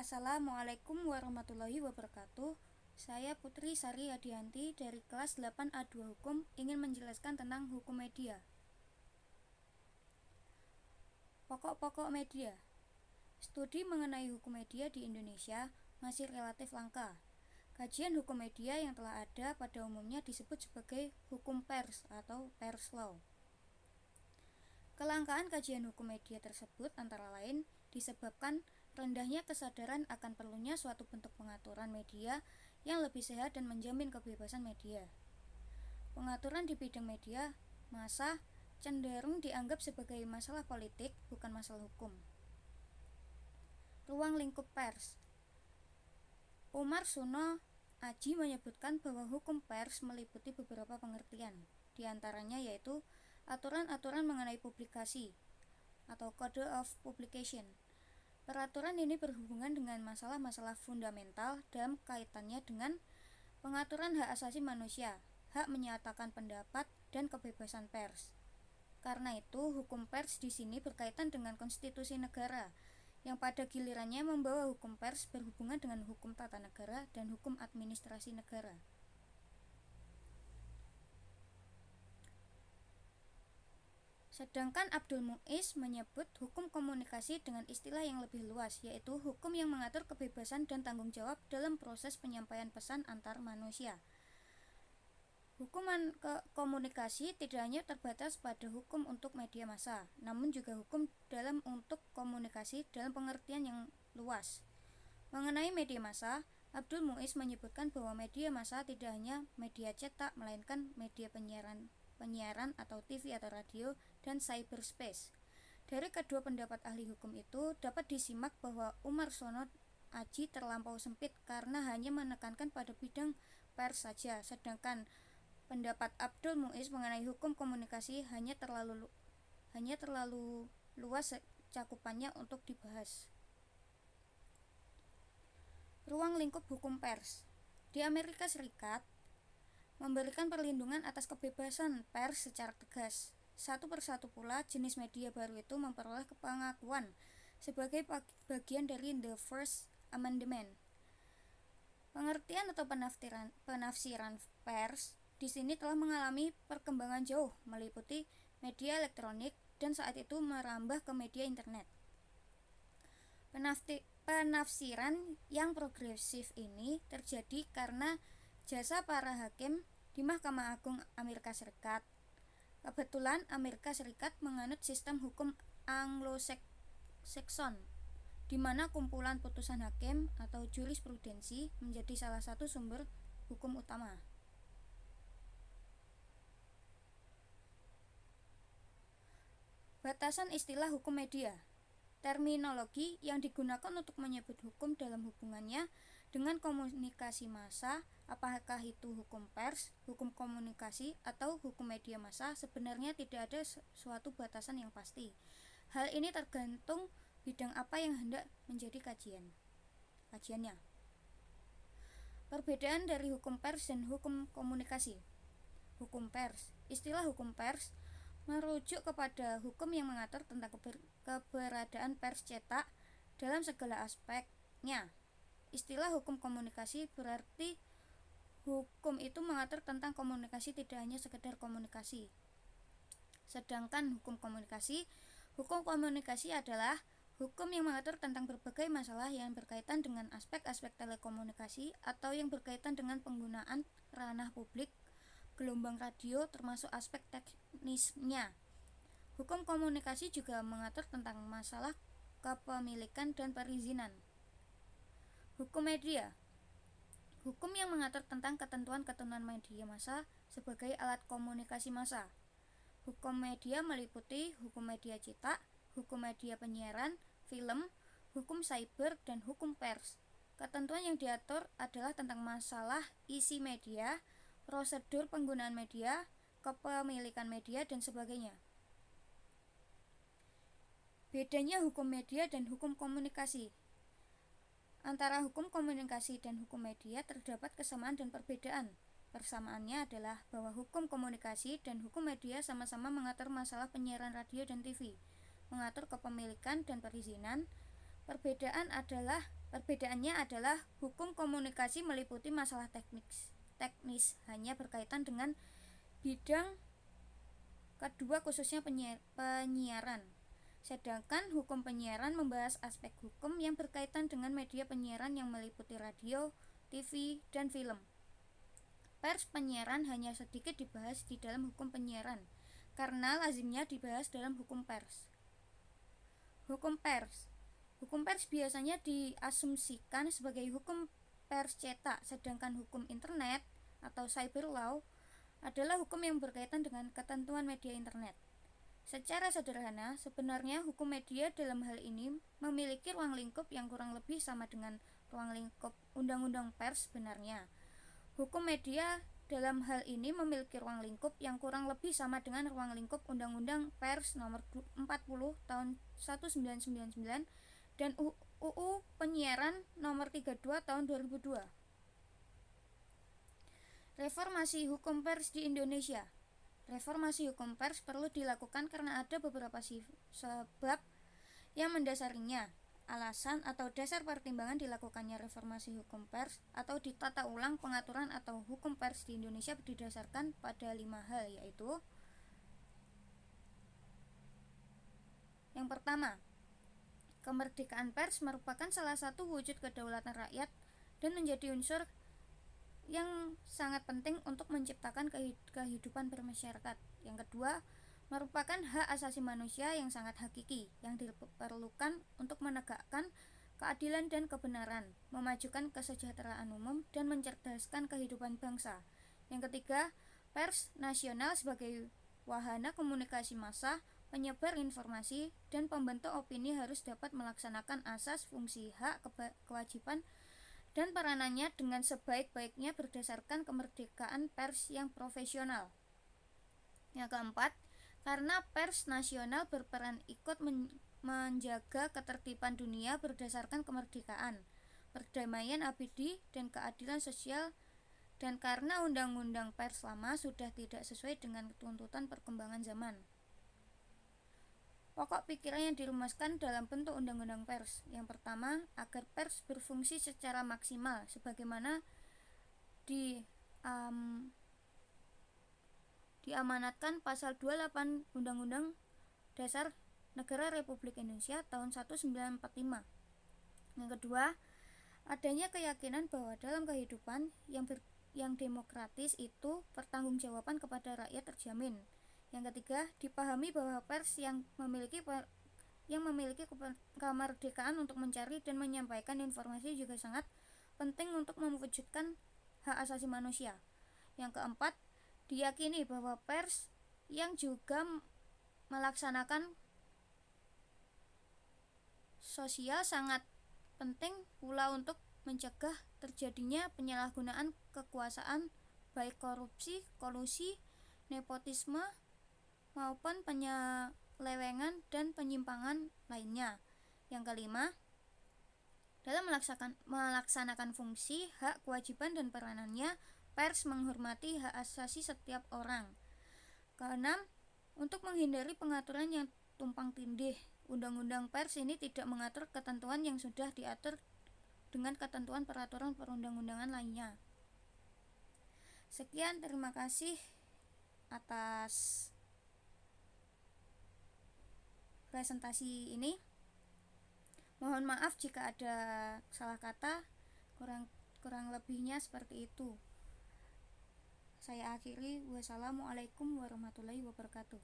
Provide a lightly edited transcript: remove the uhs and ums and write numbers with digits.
Assalamualaikum warahmatullahi wabarakatuh. Saya Putri Sari Adianti dari kelas 8A2 Hukum ingin menjelaskan tentang hukum media. Pokok-pokok media. Studi mengenai hukum media di Indonesia masih relatif langka. Kajian hukum media yang telah ada pada umumnya disebut sebagai hukum pers atau pers law. Kelangkaan kajian hukum media tersebut antara lain disebabkan rendahnya kesadaran akan perlunya suatu bentuk pengaturan media yang lebih sehat dan menjamin kebebasan media. Pengaturan di bidang media massa cenderung dianggap sebagai masalah politik, bukan masalah hukum. Ruang lingkup pers. Umar Suno Aji menyebutkan bahwa hukum pers meliputi beberapa pengertian, di antaranya yaitu aturan-aturan mengenai publikasi atau Code of Publication. Peraturan ini berhubungan dengan masalah-masalah fundamental dalam kaitannya dengan pengaturan hak asasi manusia, hak menyatakan pendapat, dan kebebasan pers. Karena itu, hukum pers di sini berkaitan dengan konstitusi negara, yang pada gilirannya membawa hukum pers berhubungan dengan hukum tata negara dan hukum administrasi negara. Sedangkan Abdul Muiz menyebut hukum komunikasi dengan istilah yang lebih luas, yaitu hukum yang mengatur kebebasan dan tanggung jawab dalam proses penyampaian pesan antar manusia. Hukuman komunikasi tidak hanya terbatas pada hukum untuk media massa, namun juga hukum dalam untuk komunikasi dalam pengertian yang luas. Mengenai media massa, Abdul Muiz menyebutkan bahwa media massa tidak hanya media cetak, melainkan media penyiaran atau TV atau radio, dan cyberspace. Dari kedua pendapat ahli hukum itu dapat disimak bahwa Umar Suno Aji terlampau sempit karena hanya menekankan pada bidang pers saja, sedangkan pendapat Abdul Muiz mengenai hukum komunikasi hanya terlalu luas cakupannya untuk dibahas. Ruang lingkup hukum pers. Di Amerika Serikat memberikan perlindungan atas kebebasan pers secara tegas. Satu persatu pula jenis media baru itu memperoleh pengakuan sebagai bagian dari The First Amendment. Pengertian atau penafsiran pers di sini telah mengalami perkembangan jauh, meliputi media elektronik dan saat itu merambah ke media internet. Penafsiran yang progresif ini terjadi karena jasa para hakim di Mahkamah Agung Amerika Serikat. Kebetulan Amerika Serikat menganut sistem hukum Anglo-Saxon, di mana kumpulan putusan hakim atau jurisprudensi menjadi salah satu sumber hukum utama. Batasan istilah hukum media. Terminologi yang digunakan untuk menyebut hukum dalam hubungannya dengan komunikasi massa, apakah itu hukum pers, hukum komunikasi, atau hukum media massa, sebenarnya tidak ada suatu batasan yang pasti. Hal ini tergantung bidang apa yang hendak menjadi kajiannya. Perbedaan dari hukum pers dan hukum komunikasi. Hukum pers. Istilah hukum pers merujuk kepada hukum yang mengatur tentang keberadaan pers cetak dalam segala aspeknya. Istilah hukum komunikasi berarti hukum itu mengatur tentang komunikasi, tidak hanya sekedar komunikasi. Sedangkan hukum komunikasi adalah hukum yang mengatur tentang berbagai masalah yang berkaitan dengan aspek-aspek telekomunikasi atau yang berkaitan dengan penggunaan ranah publik, gelombang radio, termasuk aspek teknisnya. Hukum komunikasi juga mengatur tentang masalah kepemilikan dan perizinan. Hukum media. Hukum yang mengatur tentang ketentuan-ketentuan media massa sebagai alat komunikasi massa. Hukum media meliputi hukum media cetak, hukum media penyiaran, film, hukum cyber, dan hukum pers. Ketentuan yang diatur adalah tentang masalah isi media, prosedur penggunaan media, kepemilikan media, dan sebagainya. Bedanya hukum media dan hukum komunikasi. Antara hukum komunikasi dan hukum media terdapat kesamaan dan perbedaan. Persamaannya adalah bahwa hukum komunikasi dan hukum media sama-sama mengatur masalah penyiaran radio dan TV, mengatur kepemilikan dan perizinan, Perbedaannya adalah hukum komunikasi meliputi masalah teknis hanya berkaitan dengan bidang kedua khususnya penyiaran. Sedangkan hukum penyiaran membahas aspek hukum yang berkaitan dengan media penyiaran yang meliputi radio, TV, dan film. Pers penyiaran hanya sedikit dibahas di dalam hukum penyiaran karena lazimnya dibahas dalam hukum pers. Hukum pers biasanya diasumsikan sebagai hukum pers cetak, sedangkan hukum internet atau cyber law adalah hukum yang berkaitan dengan ketentuan media internet. Secara sederhana, sebenarnya hukum media dalam hal ini memiliki ruang lingkup yang kurang lebih sama dengan ruang lingkup undang-undang pers sebenarnya. Hukum media dalam hal ini memiliki ruang lingkup yang kurang lebih sama dengan ruang lingkup Undang-Undang Pers Nomor 40 Tahun 1999 dan UU Penyiaran Nomor 32 Tahun 2002. Reformasi hukum pers di Indonesia. Reformasi hukum pers perlu dilakukan karena ada beberapa sebab yang mendasarinya. Alasan atau dasar pertimbangan dilakukannya reformasi hukum pers atau ditata ulang pengaturan atau hukum pers di Indonesia didasarkan pada 5 hal, yaitu: yang pertama, kemerdekaan pers merupakan salah satu wujud kedaulatan rakyat dan menjadi unsur yang sangat penting untuk menciptakan kehidupan bermasyarakat. Yang kedua, merupakan hak asasi manusia yang sangat hakiki yang diperlukan untuk menegakkan keadilan dan kebenaran, memajukan kesejahteraan umum, dan mencerdaskan kehidupan bangsa. Yang ketiga, pers nasional sebagai wahana komunikasi massa, penyebar informasi, dan pembentuk opini harus dapat melaksanakan asas, fungsi, hak, kewajiban, dan peranannya dengan sebaik-baiknya berdasarkan kemerdekaan pers yang profesional. Yang keempat, karena pers nasional berperan ikut menjaga ketertiban dunia berdasarkan kemerdekaan, perdamaian abadi, dan keadilan sosial, dan karena undang-undang pers lama sudah tidak sesuai dengan tuntutan perkembangan zaman. Pokok pikiran yang dirumuskan dalam bentuk undang-undang pers. Yang pertama, agar pers berfungsi secara maksimal sebagaimana diamanatkan pasal 28 Undang-Undang Dasar Negara Republik Indonesia tahun 1945. Yang kedua, adanya keyakinan bahwa dalam kehidupan yang demokratis itu pertanggungjawaban kepada rakyat terjamin. Yang ketiga, dipahami bahwa pers yang memiliki kemerdekaan untuk mencari dan menyampaikan informasi juga sangat penting untuk mewujudkan hak asasi manusia. Yang keempat, diyakini bahwa pers yang juga melaksanakan sosial sangat penting pula untuk mencegah terjadinya penyalahgunaan kekuasaan, baik korupsi, kolusi, nepotisme, maupun penyelewengan dan penyimpangan lainnya. Yang kelima, dalam melaksanakan fungsi, hak, kewajiban, dan peranannya, pers menghormati hak asasi setiap orang. Keenam, untuk menghindari pengaturan yang tumpang tindih, undang-undang pers ini tidak mengatur ketentuan yang sudah diatur dengan ketentuan peraturan perundang-undangan lainnya. Sekian, terima kasih atas presentasi ini. Mohon maaf jika ada salah kata, kurang lebihnya seperti itu. Saya akhiri, wassalamualaikum warahmatullahi wabarakatuh.